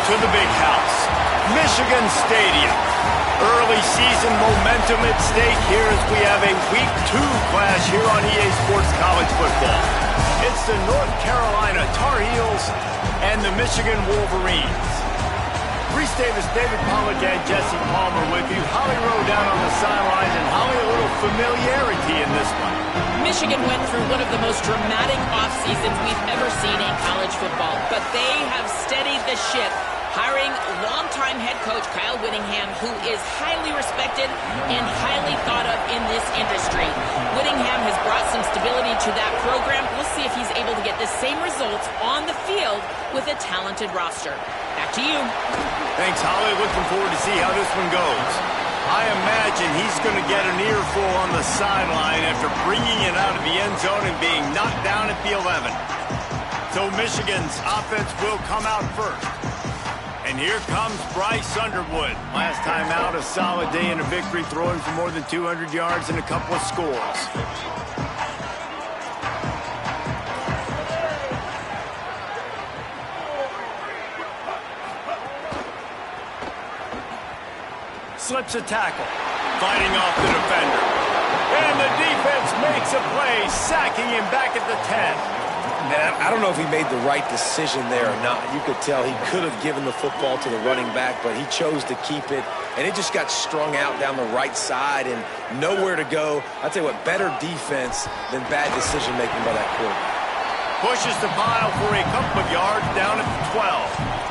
to the big house, Michigan Stadium. Early season momentum at stake here as we have a Week 2 clash here on EA Sports College Football. It's the North Carolina Tar Heels and the Michigan Wolverines. Reese Davis, David Pollack, and Jesse Palmer with you. Holly Rowe down on the sidelines, and Holly, a little familiarity in this one. Michigan went through one of the most dramatic off seasons we've ever seen in college football, but they have steadied the ship, hiring longtime head coach Kyle Whittingham, who is highly respected and highly thought of in this industry. Whittingham has brought some stability to that program. We'll see if he's able to get the same results on the field with a talented roster. Back to you. Thanks, Holly. Looking forward to see how this one goes. I imagine he's going to get an earful on the sideline after bringing it out of the end zone and being knocked down at the 11. So Michigan's offense will come out first. And here comes Bryce Underwood. Last time out, a solid day in a victory, throwing for more than 200 yards and a couple of scores. Slips a tackle, fighting off the defender. And the defense makes a play, sacking him back at the 10. Man, I don't know if he made the right decision there or not. You could tell he could have given the football to the running back, but he chose to keep it, and it just got strung out down the right side and nowhere to go. I'll tell you what, better defense than bad decision-making by that quarterback. Pushes the pile for a couple of yards down at the 12.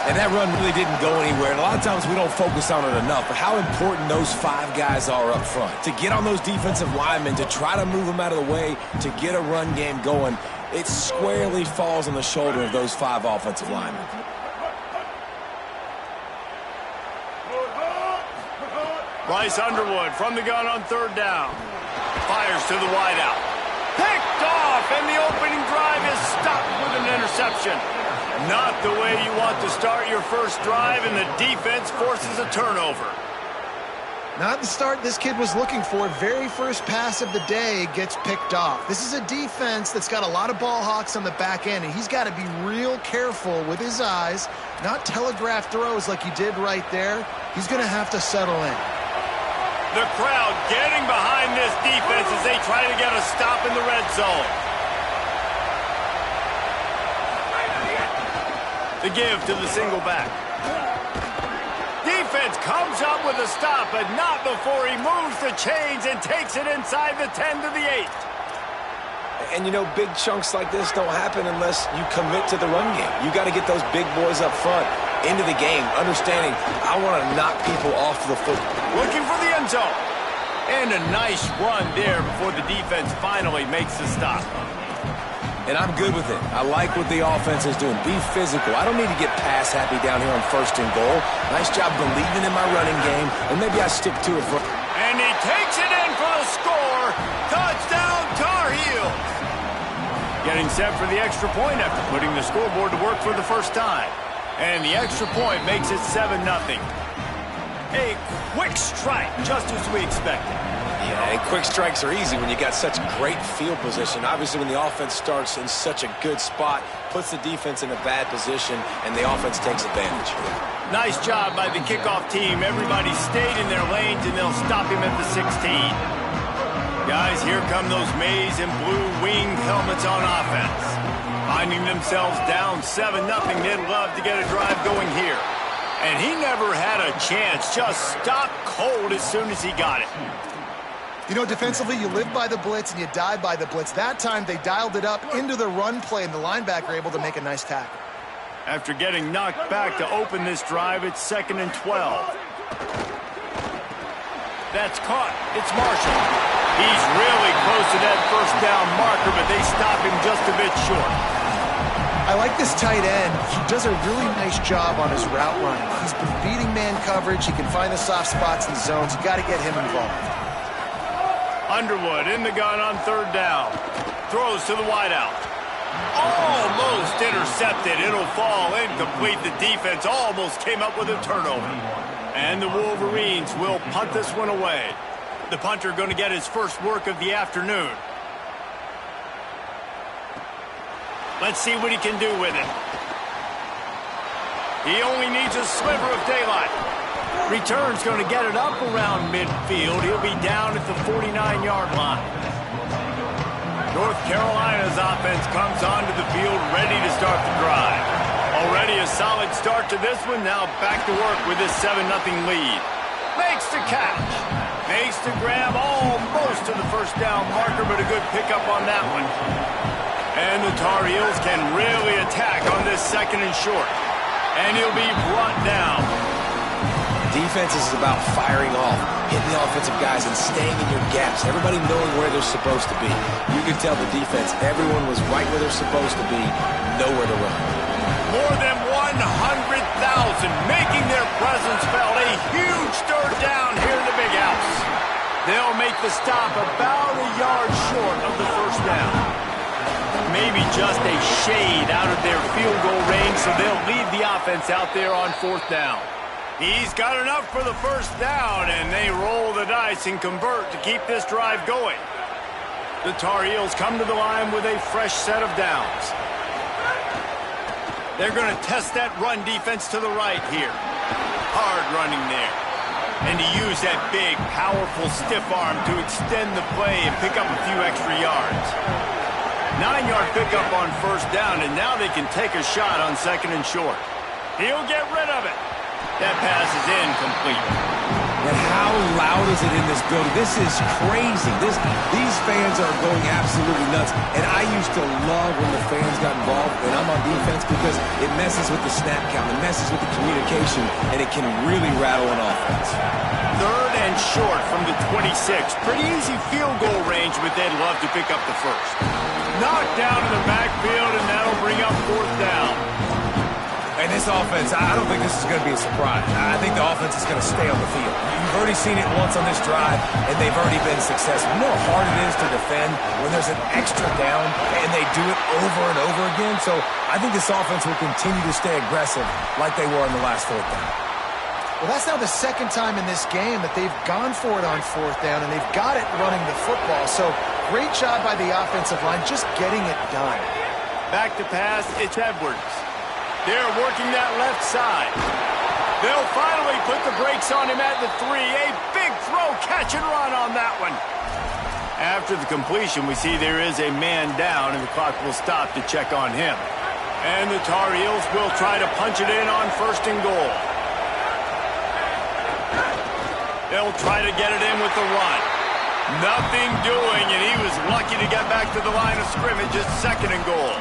And that run really didn't go anywhere. And a lot of times we don't focus on it enough, but how important those 5 guys are up front. To get on those defensive linemen, to try to move them out of the way, to get a run game going, it squarely falls on the shoulder of those 5 offensive linemen. Bryce Underwood from the gun on 3rd down. Fires to the wideout. Picked off, and the opening drive is stopped with an interception. Not the way you want to start your first drive, and the defense forces a turnover. Not the start this kid was looking for. Very first pass of the day gets picked off. This is a defense that's got a lot of ball hawks on the back end, and he's got to be real careful with his eyes, not telegraph throws like he did right there. He's going to have to settle in. The crowd getting behind this defense as they try to get a stop in the red zone. The give to the single back. Defense comes up with a stop, but not before he moves the chains and takes it inside the 10 to the 8. And, you know, big chunks like this don't happen unless you commit to the run game. You got to get those big boys up front into the game, understanding I want to knock people off the football. Looking for the end zone. And a nice run there before the defense finally makes the stop. And I'm good with it. I like what the offense is doing. Be physical. I don't need to get pass happy down here on 1st and goal. Nice job believing in my running game, and maybe I stick to it for... And he takes it in for the score. Touchdown, Tar Heels. Getting set for the extra point after putting the scoreboard to work for the first time. And the extra point makes it 7-0. A quick strike, just as we expected. Yeah, and quick strikes are easy when you got such great field position. Obviously, when the offense starts in such a good spot, puts the defense in a bad position, and the offense takes advantage. Nice job by the kickoff team. Everybody stayed in their lanes, and they'll stop him at the 16. Guys, here come those maize and blue winged helmets on offense. Finding themselves down 7-0, they'd love to get a drive going here. And he never had a chance, just stopped cold as soon as he got it. You know, defensively, you live by the blitz and you die by the blitz. That time, they dialed it up into the run play, and the linebacker able to make a nice tackle. After getting knocked back to open this drive, it's 2nd and 12. That's caught. It's Marshall. He's really close to that 1st down marker, but they stop him just a bit short. I like this tight end. He does a really nice job on his route running. He's been beating man coverage. He can find the soft spots in the zones. You got to get him involved. Underwood in the gun on 3rd down. Throws to the wideout. Almost intercepted. It'll fall incomplete. The defense almost came up with a turnover. And the Wolverines will punt this one away. The punter going to get his first work of the afternoon. Let's see what he can do with it. He only needs a sliver of daylight. Return's going to get it up around midfield. He'll be down at the 49-yard line. North Carolina's offense comes onto the field ready to start the drive. Already a solid start to this one. Now back to work with this 7-0 lead. Makes the catch. Makes the grab almost to the first down marker, but a good pickup on that one. And the Tar Heels can really attack on this 2nd and short. And he'll be brought down. Defense is about firing off, hitting the offensive guys, and staying in your gaps. Everybody knowing where they're supposed to be. You can tell the defense, everyone was right where they're supposed to be, nowhere to run. More than 100,000 making their presence felt. A huge third down here in the big house. They'll make the stop about a yard short of the first down. Maybe just a shade out of their field goal range, so they'll leave the offense out there on 4th down. He's got enough for the first down, and they roll the dice and convert to keep this drive going. The Tar Heels come to the line with a fresh set of downs. They're going to test that run defense to the right here. Hard running there. And to use that big, powerful stiff arm to extend the play and pick up a few extra yards. 9-yard pickup on first down, and now they can take a shot on 2nd and short. He'll get rid of it. That pass is incomplete. And how loud is it in this building? This is crazy. These fans are going absolutely nuts. And I used to love when the fans got involved when I'm on defense because it messes with the snap count, it messes with the communication, and it can really rattle an offense. 3rd and short from the 26. Pretty easy field goal range, but they'd love to pick up the first. Knocked down in the backfield, and that'll bring up 4th down. And this offense, I don't think this is going to be a surprise. I think the offense is going to stay on the field. You've already seen it once on this drive, and they've already been successful. You know how hard it is to defend when there's an extra down, and they do it over and over again. So I think this offense will continue to stay aggressive like they were in the last 4th down. Well, that's now the 2nd time in this game that they've gone for it on 4th down, and they've got it running the football. So great job by the offensive line just getting it done. Back to pass, it's Edwards. They're working that left side. They'll finally put the brakes on him at the 3. A big throw, catch and run on that one. After the completion, we see there is a man down, and the clock will stop to check on him. And the Tar Heels will try to punch it in on 1st and goal. They'll try to get it in with the run. Nothing doing, and he was lucky to get back to the line of scrimmage at 2nd and goal.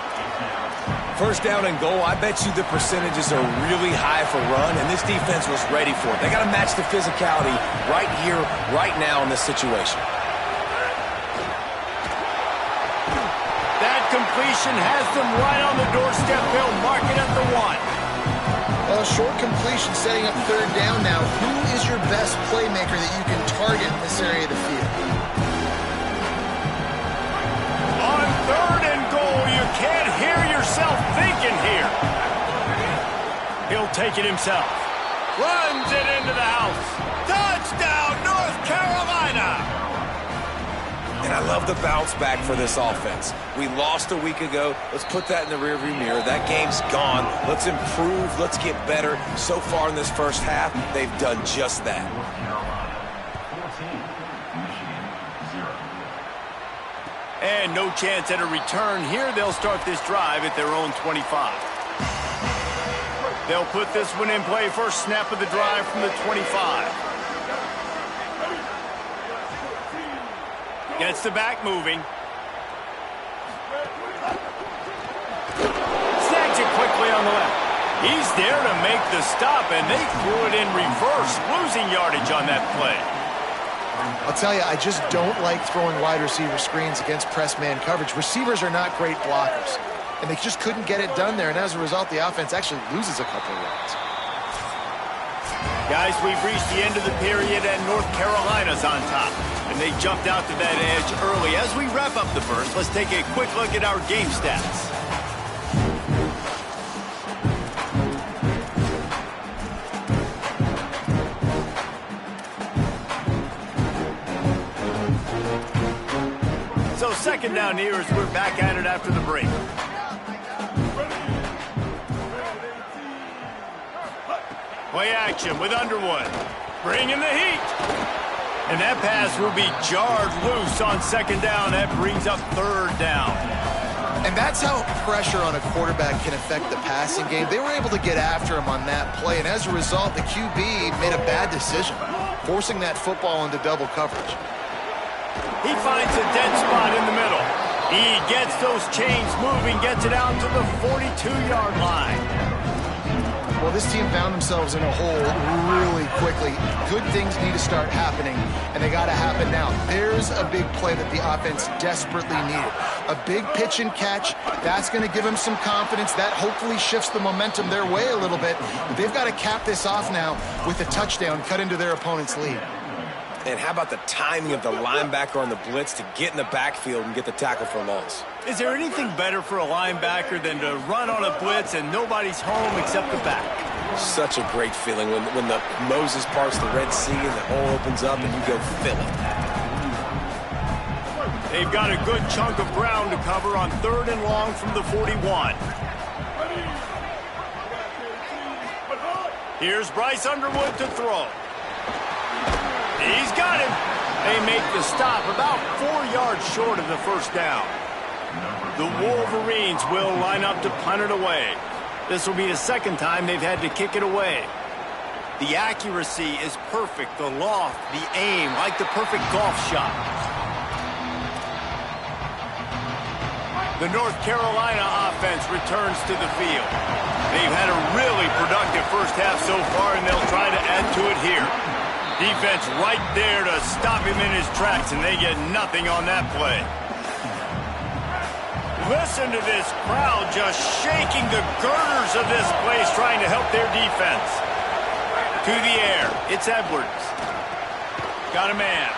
1st down and goal, I bet you the percentages are really high for run, and this defense was ready for it. They got to match the physicality right here, right now in this situation. That completion has them right on the doorstep. They'll mark it at the 1. Well, short completion setting up 3rd down now. Who is your best playmaker that you can target in this area of the field? On 3rd and goal, you can't hear yourself thinking here. He'll take it himself. Runs it into the house. Touchdown, North Carolina! And I love the bounce back for this offense. We lost a week ago. Let's put that in the rearview mirror. That game's gone. Let's improve. Let's get better. So far in this first half, they've done just that. And no chance at a return here. They'll start this drive at their own 25. They'll put this one in play. First snap of the drive from the 25. Gets the back moving. Snags it quickly on the left. He's there to make the stop, and they threw it in reverse, losing yardage on that play. I'll tell you, I just don't like throwing wide receiver screens against press man coverage. Receivers are not great blockers, and they just couldn't get it done there, and as a result, the offense actually loses a couple of yards. Guys, we've reached the end of the period, and North Carolina's on top. And they jumped out to that edge early. As we wrap up the first, let's take a quick look at our game stats. So 2nd down here as we're back at it after the break. Play action with Underwood. Bringing the heat. And that pass will be jarred loose on second down. That brings up third down. And that's how pressure on a quarterback can affect the passing game. They were able to get after him on that play, and as a result, the QB made a bad decision, forcing that football into double coverage. He finds a dead spot in the middle. He gets those chains moving, gets it out to the 42-yard line. Well, this team found themselves in a hole really quickly. Good things need to start happening, and they got to happen now. There's a big play that the offense desperately needed. A big pitch and catch. That's going to give them some confidence. That hopefully shifts the momentum their way a little bit. But they've got to cap this off now with a touchdown cut into their opponent's lead. And how about the timing of the linebacker on the blitz to get in the backfield and get the tackle for a loss? Is there anything better for a linebacker than to run on a blitz and nobody's home except the back? Such a great feeling when the Moses parts the Red Sea and the hole opens up and you go fill it. They've got a good chunk of ground to cover on 3rd and long from the 41. Here's Bryce Underwood to throw. He's got him. They make the stop about 4 yards short of the first down. The Wolverines will line up to punt it away. This will be the second time they've had to kick it away. The accuracy is perfect. The loft, the aim, like the perfect golf shot. The North Carolina offense returns to the field. They've had a really productive first half so far, and they'll try to add to it here. Defense right there to stop him in his tracks, and they get nothing on that play. Listen to this crowd just shaking the girders of this place, trying to help their defense. To the air, it's Edwards. Got a man.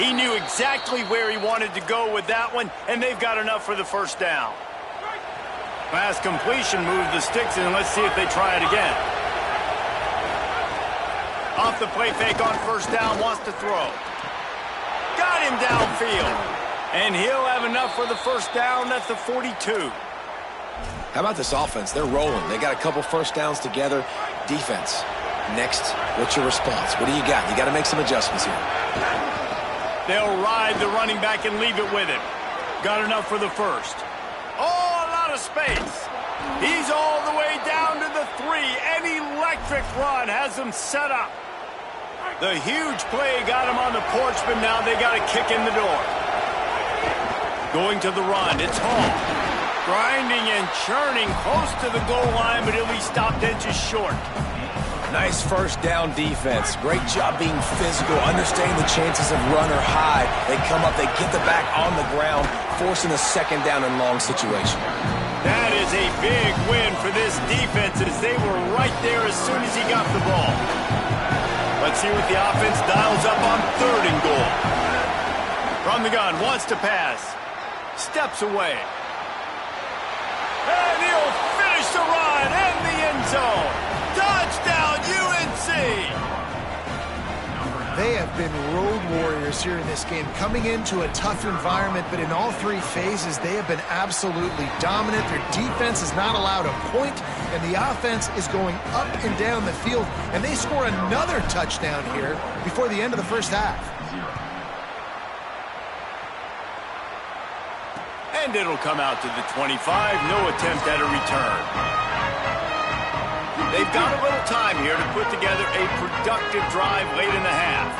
He knew exactly where he wanted to go with that one, and they've got enough for the first down. Pass completion, move the sticks, and let's see if they try it again. Off the play fake on first down, wants to throw. Got him downfield. And he'll have enough for the first down at the 42. How about this offense? They're rolling. They got a couple first downs together. Defense. Next, what's your response? What do you got? You got to make some adjustments here. They'll ride the running back and leave it with him. Got enough for the first. Oh, a lot of space. He's all the way down to the 3. An electric run has them set up. The huge play got him on the porch, but now they got to kick in the door. Going to the run, it's Hall. Grinding and churning close to the goal line, but he'll be stopped inches short. Nice first down defense. Great job being physical, understanding the chances of run or hide. They come up, they get the back on the ground, forcing a second down and long situation. That is a big win for this defense, as they were right there as soon as he got the ball. Let's see what the offense dials up on 3rd and goal. From the gun, wants to pass. Steps away. And he'll finish the run in the end zone. Touchdown, UNC! They have been road warriors here in this game, coming into a tough environment, but in all 3 phases, they have been absolutely dominant. Their defense is not allowed a point, and the offense is going up and down the field, and they score another touchdown here before the end of the first half. And it'll come out to the 25. No attempt at a return. They've got a little time here to put together a productive drive late in the half.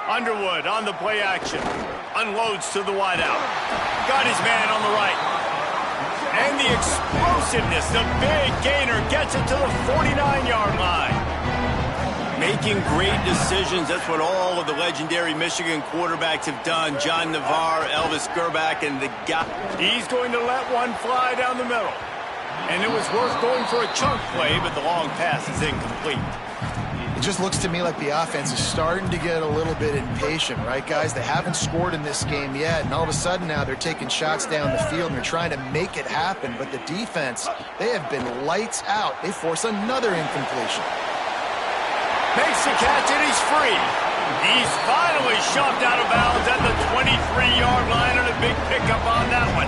Underwood on the play action. Unloads to the wideout. Got his man on the right. And the explosiveness, the big gainer, gets it to the 49-yard line. Making great decisions, that's what all of the legendary Michigan quarterbacks have done. John Navarre, Elvis Gerbach, and the guy. He's going to let one fly down the middle. And it was worth going for a chunk play, but the long pass is incomplete. It just looks to me like the offense is starting to get a little bit impatient, right, guys? They haven't scored in this game yet, and all of a sudden now they're taking shots down the field and they're trying to make it happen. But the defense, they have been lights out. They force another incompletion. Makes the catch, and he's free. He's finally shoved out of bounds at the 23-yard line, and a big pickup on that one.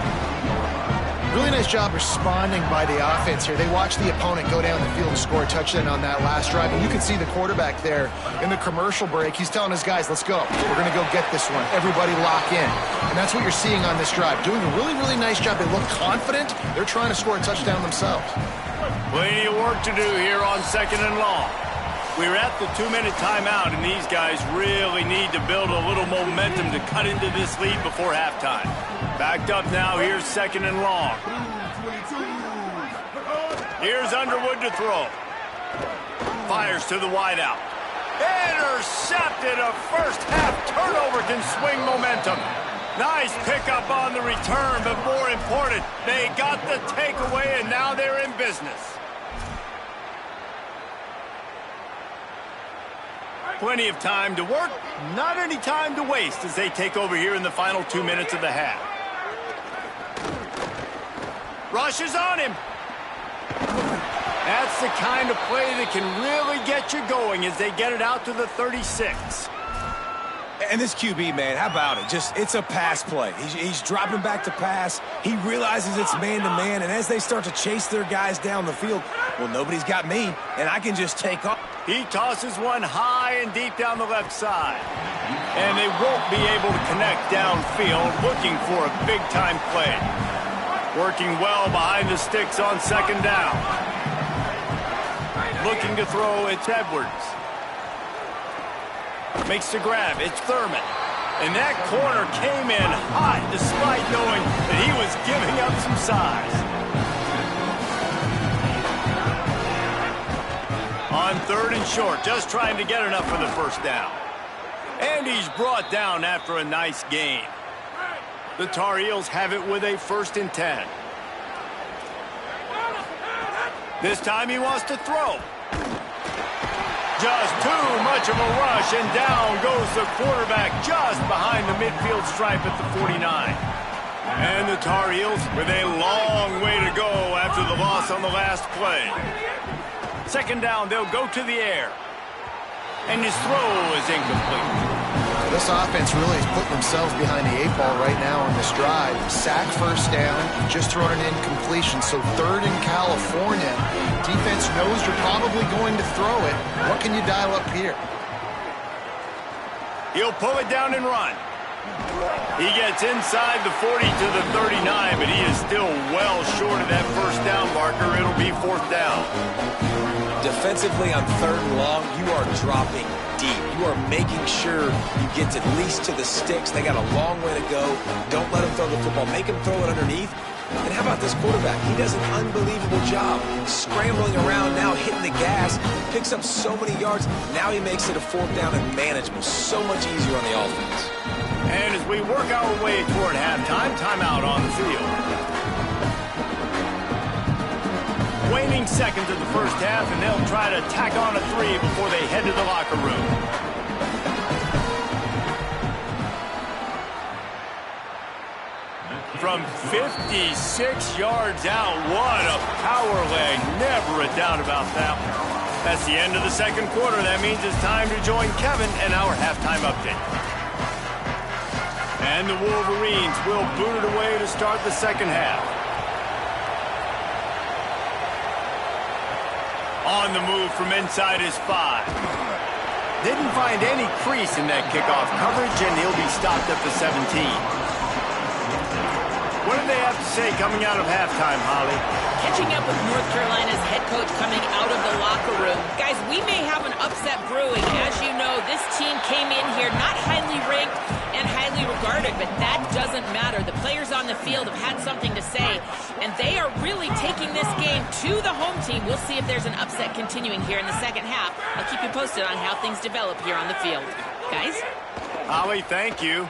Really nice job responding by the offense here. They watched the opponent go down the field and score a touchdown on that last drive. And you can see the quarterback there in the commercial break. He's telling his guys, let's go. We're going to go get this one. Everybody lock in. And that's what you're seeing on this drive. Doing a really, really nice job. They look confident. They're trying to score a touchdown themselves. Plenty of work to do here on 2nd and long. We're at the 2-minute timeout, and these guys really need to build a little momentum to cut into this lead before halftime. Backed up now, here's 2nd and long. Here's Underwood to throw. Fires to the wideout. Intercepted. A first-half turnover can swing momentum. Nice pickup on the return, but more important, they got the takeaway, and now they're in business. Plenty of time to work, not any time to waste as they take over here in the final 2 minutes of the half. Rushes on him. That's the kind of play that can really get you going as they get it out to the 36. And this QB, man, how about it? It's a pass play. He's dropping back to pass. He realizes it's man-to-man, and as they start to chase their guys down the field, well, nobody's got me, and I can just take off. He tosses one high and deep down the left side. And they won't be able to connect downfield, looking for a big-time play. Working well behind the sticks on 2nd down. Looking to throw, it's Edwards. Makes the grab, it's Thurman. And that corner came in hot despite knowing that he was giving up some size. On 3rd and short, just trying to get enough for the first down. And he's brought down after a nice gain. The Tar Heels have it with a 1st and 10. This time he wants to throw. Just too much of a rush, and down goes the quarterback just behind the midfield stripe at the 49. And the Tar Heels with a long way to go after the loss on the last play. 2nd down, they'll go to the air. And his throw is incomplete. This offense really is putting themselves behind the 8 ball right now on this drive. Sack 1st down, just thrown an incompletion. So 3rd in California. Defense knows you're probably going to throw it. What can you dial up here? He'll pull it down and run. He gets inside the 40 to the 39, but he is still well short of that 1st down marker. It'll be 4th down. Defensively on 3rd and long, you are dropping deep. You are making sure you get at least to the sticks. They got a long way to go. Don't let him throw the football. Make him throw it underneath. And how about this quarterback? He does an unbelievable job scrambling around now, hitting the gas, picks up so many yards. Now he makes it a 4th down and manageable. So much easier on the offense. And as we work our way toward halftime, timeout on the field. Waning seconds of the 1st half, and they'll try to tack on a 3 before they head to the locker room. From 56 yards out, what a power leg. Never a doubt about that one. That's the end of the 2nd quarter. That means it's time to join Kevin and our halftime update. And the Wolverines will boot it away to start the 2nd half. On the move from inside his 5. Didn't find any crease in that kickoff coverage, and he'll be stopped at the 17. What do they have to say coming out of halftime, Holly? Catching up with North Carolina's head coach coming out of the locker room. Guys, we may have an upset brewing. As you know, this team came in here not highly ranked and highly regarded, but that doesn't matter. The players on the field have had something to say, and they are really taking this game to the home team. We'll see if there's an upset continuing here in the 2nd half. I'll keep you posted on how things develop here on the field. Guys? Holly, thank you.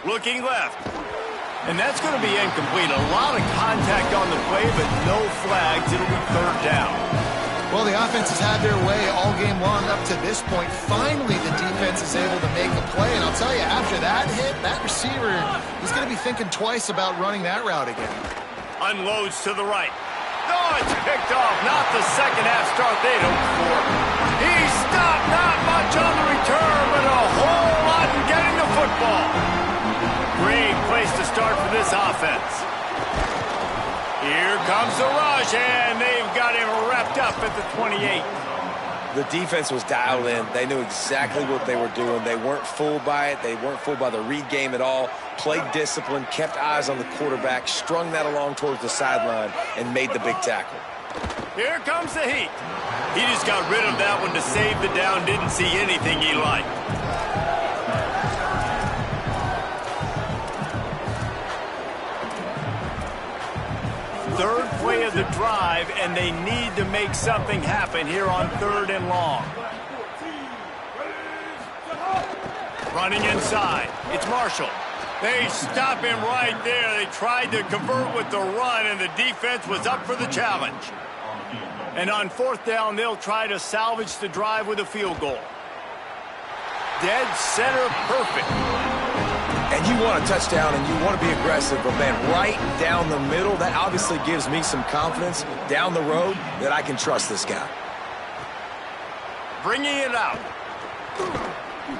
Looking left. And that's going to be incomplete. A lot of contact on the play, but no flags. It'll be 3rd down. Well, the offense has had their way all game long up to this point. Finally, the defense is able to make a play. And I'll tell you, after that hit, that receiver, he's going to be thinking twice about running that route again. Unloads to the right. No, it's picked off. Not the 2nd half start they'd hoped for. He stopped. Not much on the return, but a whole lot in getting the football. Great place to start for this offense. Here comes the rush, and they've got him wrapped up at the 28. The defense was dialed in. They knew exactly what they were doing. They weren't fooled by it. They weren't fooled by the read game at all. Played discipline, kept eyes on the quarterback, strung that along towards the sideline, and made the big tackle. Here comes the heat. He just got rid of that one to save the down. Didn't see anything he liked. Third play of the drive, and they need to make something happen here on 3rd and long. Running inside. It's Marshall. They stop him right there. They tried to convert with the run, and the defense was up for the challenge. And on 4th down, they'll try to salvage the drive with a field goal. Dead center perfect. And you want a touchdown and you want to be aggressive, but man, right down the middle, that obviously gives me some confidence down the road that I can trust this guy. Bringing it out.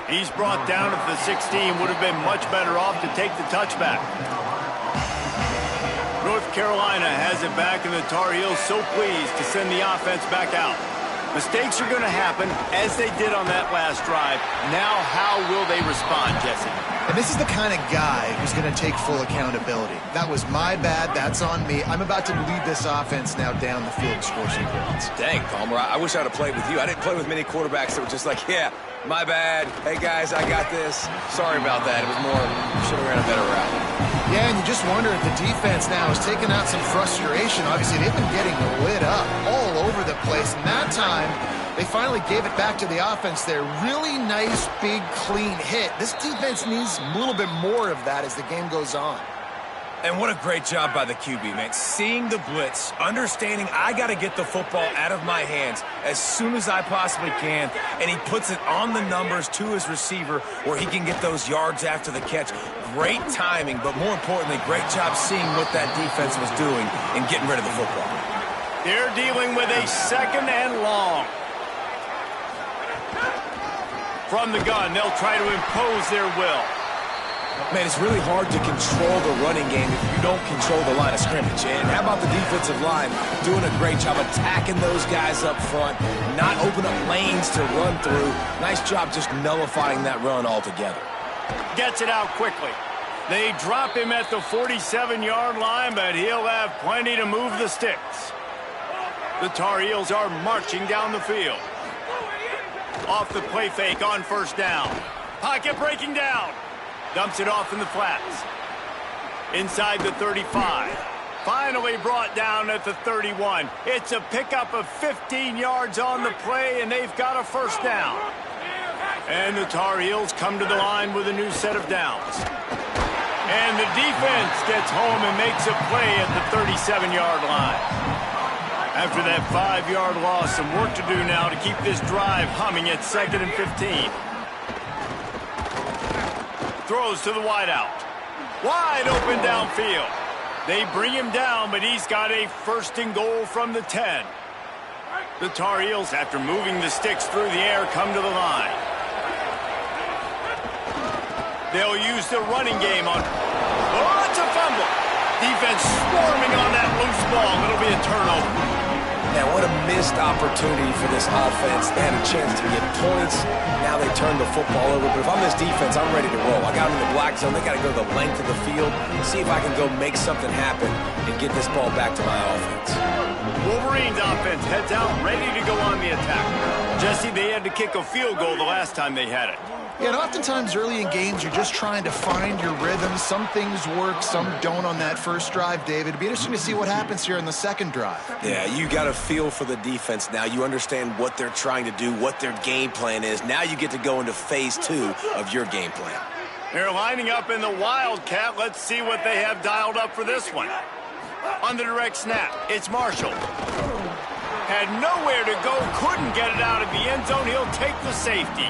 He's brought down at the 16. Would have been much better off to take the touchback. North Carolina has it back, and the Tar Heels so pleased to send the offense back out. Mistakes are going to happen, as they did on that last drive. Now, how will they respond, Jesse? And this is the kind of guy who's going to take full accountability. That was my bad. That's on me. I'm about to lead this offense now down the field and score some points. Dang, Palmer, I wish I'd have played with you. I didn't play with many quarterbacks that were just like, yeah, my bad. Hey, guys, I got this. Sorry about that. It was more, should have ran a better route. Yeah, and you just wonder if the defense now is taking out some frustration. Obviously, they've been getting lit up all over the place. And that time, they finally gave it back to the offense there. Really nice, big, clean hit. This defense needs a little bit more of that as the game goes on. And what a great job by the QB, man. Seeing the blitz, understanding I got to get the football out of my hands as soon as I possibly can, and he puts it on the numbers to his receiver where he can get those yards after the catch. Great timing, but more importantly, great job seeing what that defense was doing and getting rid of the football. They're dealing with a 2nd and long. From the gun, they'll try to impose their will. Man, it's really hard to control the running game if you don't control the line of scrimmage. And how about the defensive line doing a great job attacking those guys up front, not open up lanes to run through. Nice job just nullifying that run altogether. Gets it out quickly. They drop him at the 47-yard line, but he'll have plenty to move the sticks. The Tar Heels are marching down the field. Off the play fake on 1st down. Pocket breaking down. Dumps it off in the flats. Inside the 35. Finally brought down at the 31. It's a pickup of 15 yards on the play, and they've got a 1st down. And the Tar Heels come to the line with a new set of downs. And the defense gets home and makes a play at the 37-yard line. After that 5-yard loss, some work to do now to keep this drive humming at 2nd and 15. Throws to the wideout. Wide open downfield. They bring him down, but he's got a 1st and goal from the 10. The Tar Heels, after moving the sticks through the air, come to the line. They'll use the running game on... Oh, it's a fumble. Defense swarming on that loose ball. It'll be a turnover. Now, what a missed opportunity for this offense. They had a chance to get points. Now they turn the football over. But if I'm this defense, I'm ready to roll. I got them in the black zone. They got to go the length of the field, see if I can go make something happen and get this ball back to my offense. Wolverines offense heads out, ready to go on the attack. Jesse, they had to kick a field goal the last time they had it. Yeah, and oftentimes early in games, you're just trying to find your rhythm. Some things work, some don't on that first drive, David. It'd be interesting to see what happens here in the 2nd drive. Yeah, you got a feel for the defense now. You understand what they're trying to do, what their game plan is. Now you get to go into phase 2 of your game plan. They're lining up in the Wildcat. Let's see what they have dialed up for this one. On the direct snap, it's Marshall. Had nowhere to go, couldn't get it out of the end zone. He'll take the safety.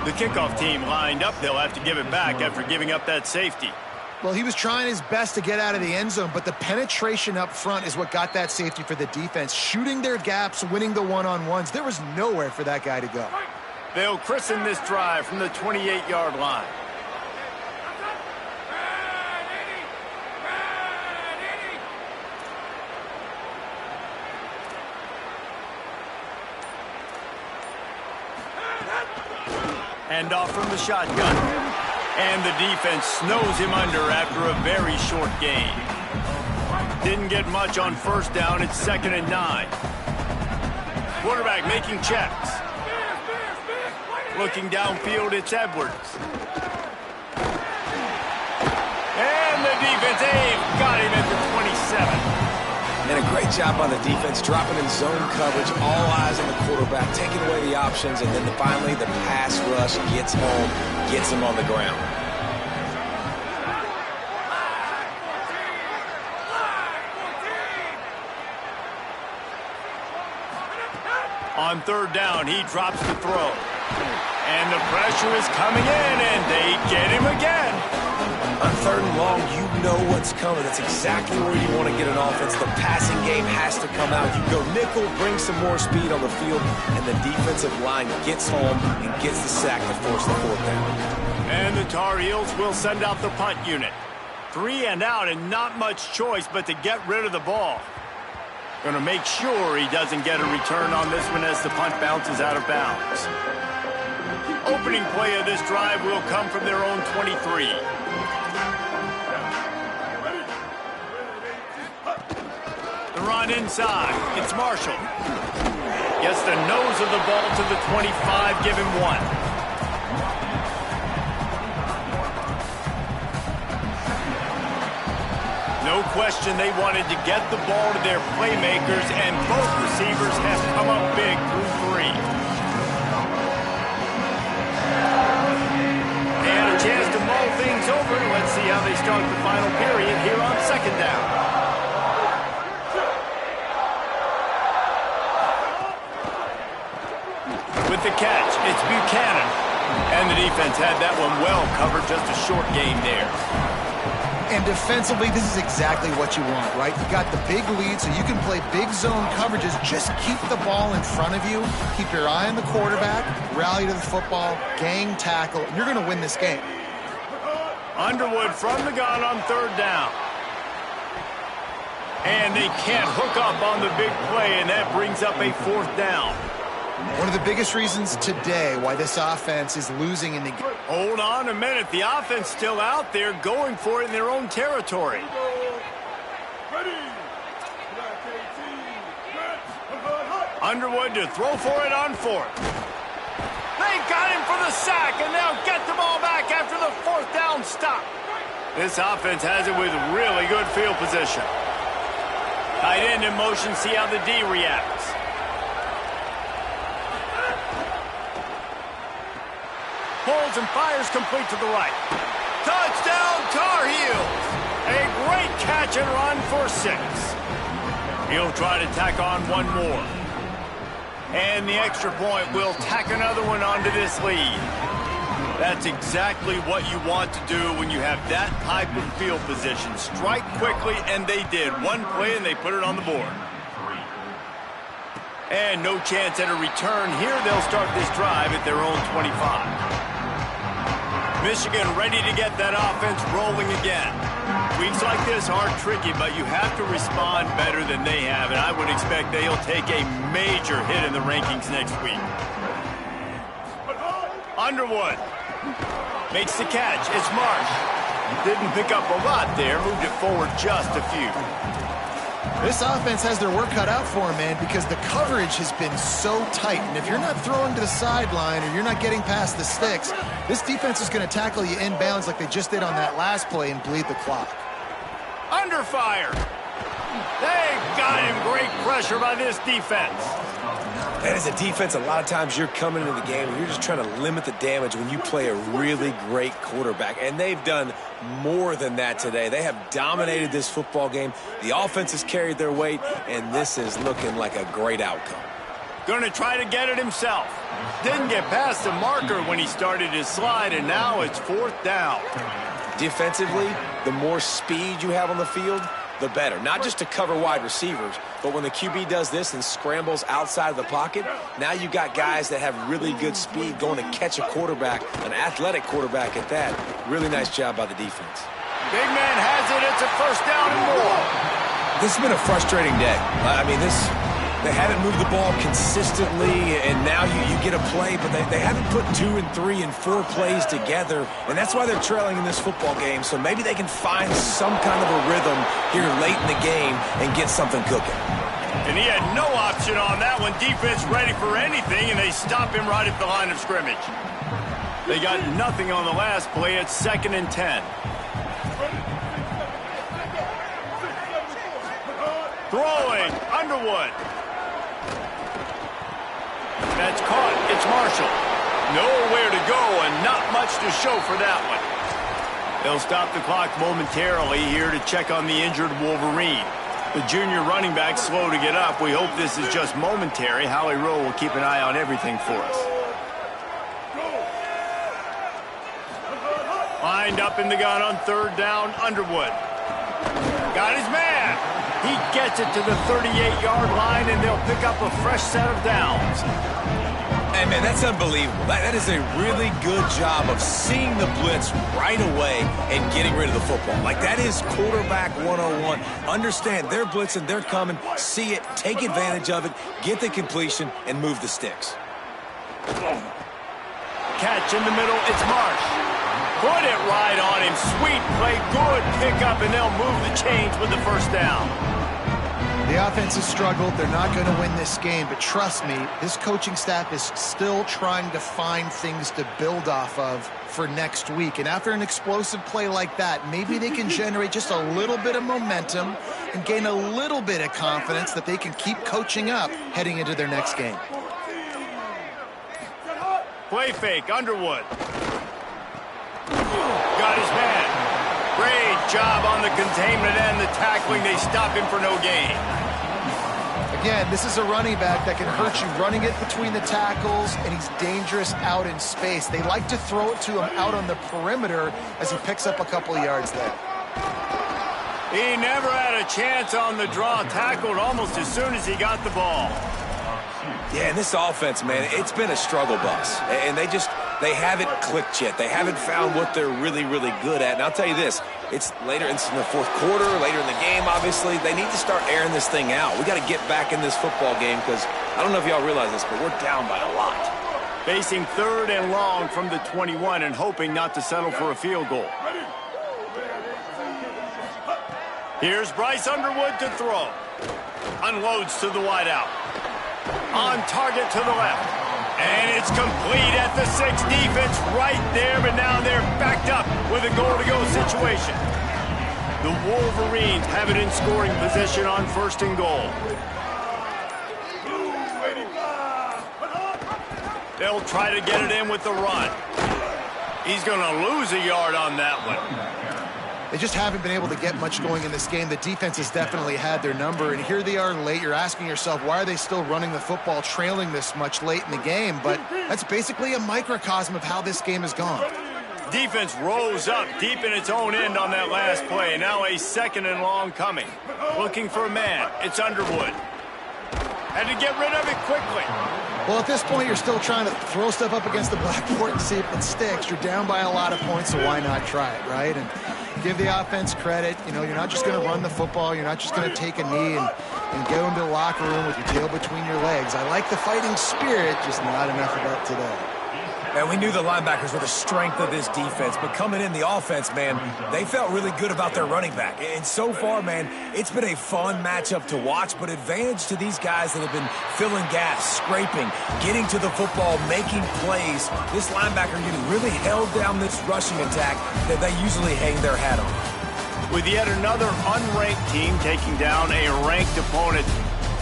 The kickoff team lined up. They'll have to give it back after giving up that safety. Well, he was trying his best to get out of the end zone, but the penetration up front is what got that safety for the defense. Shooting their gaps, winning the one-on-ones. There was nowhere for that guy to go. They'll christen this drive from the 28-yard line. Hand off from the shotgun. And the defense snows him under after a very short gain. Didn't get much on first down. It's 2nd and 9. Quarterback making checks. Looking downfield, it's Edwards. And the defense, got him at the 27. And a great job on the defense, dropping in zone coverage, all eyes on the quarterback, taking away the options, and then finally the pass rush gets home, gets him on the ground. On 3rd down, he drops the throw. And the pressure is coming in, and they get him again. On 3rd and long, you know what's coming. That's exactly where you want to get an offense. The passing game has to come out. You go nickel, bring some more speed on the field, and the defensive line gets home and gets the sack to force the 4th down. And the Tar Heels will send out the punt unit. 3 and out, and not much choice but to get rid of the ball. Going to make sure he doesn't get a return on this one as the punt bounces out of bounds. Opening play of this drive will come from their own 23. The run inside. It's Marshall. Gets the nose of the ball to the 25, give him 1. No question they wanted to get the ball to their playmakers, and both receivers have come up big through 3. And a chance to mull things over. Let's see how they start the final period here on 2nd down. With the catch, it's Buchanan. And the defense had that one well covered, just a short gain there. And defensively, this is exactly what you want, right? You got the big lead, so you can play big zone coverages. Just keep the ball in front of you. Keep your eye on the quarterback. Rally to the football. Gang tackle. You're going to win this game. Underwood from the gun on 3rd down. And they can't hook up on the big play, and that brings up a 4th down. One of the biggest reasons today why this offense is losing in the game. Hold on a minute. The offense still out there going for it in their own territory. Underwood to throw for it on 4th. They got him for the sack, and they'll get the ball back after the 4th down stop. This offense has it with really good field position. Tight end in motion, see how the D reacts. Pulls and fires complete to the right. Touchdown, Tar Heels! A great catch and run for 6. He'll try to tack on one more. And the extra point will tack another one onto this lead. That's exactly what you want to do when you have that type of field position. Strike quickly, and they did. One play, and they put it on the board. And no chance at a return here. They'll start this drive at their own 25. Michigan ready to get that offense rolling again. Weeks like this are tricky, but you have to respond better than they have, and I would expect they'll take a major hit in the rankings next week. Underwood makes the catch. It's Marsh. Didn't pick up a lot there, moved it forward just a few. This offense has their work cut out for them, man, because the coverage has been so tight. And if you're not throwing to the sideline or you're not getting past the sticks, this defense is going to tackle you inbounds like they just did on that last play and bleed the clock. Under fire. They got him. Great pressure by this defense. And as a defense, a lot of times you're coming into the game and you're just trying to limit the damage when you play a really great quarterback. And they've done more than that today. They have dominated this football game. The offense has carried their weight, and this is looking like a great outcome. Going to try to get it himself. Didn't get past the marker when he started his slide, and now it's 4th down. Defensively, the more speed you have on the field, the better. Not just to cover wide receivers, but when the QB does this and scrambles outside of the pocket, now you got guys that have really good speed going to catch a quarterback, an athletic quarterback at that. Really nice job by the defense. Big man has it. It's a 1st down and more. This has been a frustrating day. I mean, this They haven't moved the ball consistently, and now you get a play, but they haven't put 2 and 3 and 4 plays together, and that's why they're trailing in this football game. So maybe they can find some kind of a rhythm here late in the game and get something cooking. And he had no option on that one. Defense ready for anything, and they stop him right at the line of scrimmage. They got nothing on the last play. It's 2nd and 10. Throwing, Underwood. That's caught. It's Marshall. Nowhere to go and not much to show for that one. They'll stop the clock momentarily here to check on the injured Wolverine. The junior running back slow to get up. We hope this is just momentary. Howie Rowe will keep an eye on everything for us. Lined up in the gun on 3rd down, Underwood. Got his man. He gets it to the 38-yard line, and they'll pick up a fresh set of downs. Hey, man, that's unbelievable. That is a really good job of seeing the blitz right away and getting rid of the football. Like, that is quarterback 101. Understand, they're blitzing, they're coming, see it, take advantage of it, get the completion, and move the sticks. Catch in the middle, it's Marsh. Put it right on him. Sweet play, good pickup, and they'll move the chains with the first down. The offense has struggled. They're not going to win this game, but trust me, this coaching staff is still trying to find things to build off of for next week. And after an explosive play like that, maybe they can generate just a little bit of momentum and gain a little bit of confidence that they can keep coaching up heading into their next game. Play fake, Underwood. Got his man. Great job on the containment and the tackling. They stop him for no gain. Again, this is a running back that can hurt you running it between the tackles, and he's dangerous out in space. They like to throw it to him out on the perimeter as he picks up a couple of yards there. He never had a chance on the draw. Tackled almost as soon as he got the ball. Yeah, and this offense, man, it's been a struggle bus. And they haven't clicked yet. They haven't found what they're really, really good at. And I'll tell you this, it's later in the 4th quarter, later in the game, obviously. They need to start airing this thing out. We got to get back in this football game because I don't know if y'all realize this, but we're down by a lot. Facing 3rd and long from the 21 and hoping not to settle for a field goal. Here's Bryce Underwood to throw. Unloads to the wideout. On target to the left. And it's complete at the 6. Defense right there, but now they're backed up with a goal-to-go situation. The Wolverines have it in scoring position on 1st and goal. They'll try to get it in with the run. He's going to lose a yard on that one. They just haven't been able to get much going in this game. The defense has definitely had their number, and here they are late. You're asking yourself, why are they still running the football, trailing this much late in the game? But that's basically a microcosm of how this game has gone. Defense rose up deep in its own end on that last play. Now a 2nd and long coming. Looking for a man. It's Underwood. Had to get rid of it quickly. Well, at this point, you're still trying to throw stuff up against the blackboard and see if it sticks. You're down by a lot of points, so why not try it, right? And give the offense credit. You know, you're not just going to run the football. You're not just going to take a knee and go into the locker room with your tail between your legs. I like the fighting spirit, just not enough of that today. And we knew the linebackers were the strength of this defense, but coming in the offense, man, they felt really good about their running back. And so far, man, it's been a fun matchup to watch, but advantage to these guys that have been filling gaps, scraping, getting to the football, making plays. This linebacker unit really held down this rushing attack that they usually hang their hat on. With yet another unranked team taking down a ranked opponent,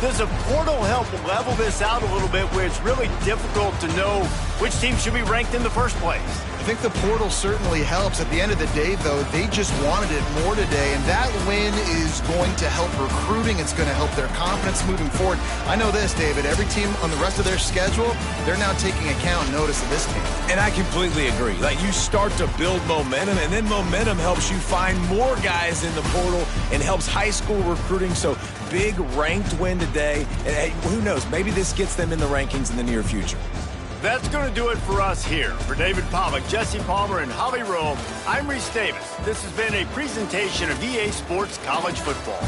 does a portal help level this out a little bit where it's really difficult to know which team should be ranked in the first place? I think the portal certainly helps. At the end of the day, though, they just wanted it more today, and that win is going to help recruiting. It's going to help their confidence moving forward. I know this, David. Every team on the rest of their schedule, they're now taking account and notice of this team. And I completely agree. Like, you start to build momentum, and then momentum helps you find more guys in the portal and helps high school recruiting. So big ranked win today. And hey, who knows? Maybe this gets them in the rankings in the near future. That's going to do it for us here. For David Pollack, Jesse Palmer, and Holly Rowe, I'm Reese Davis. This has been a presentation of EA Sports College Football.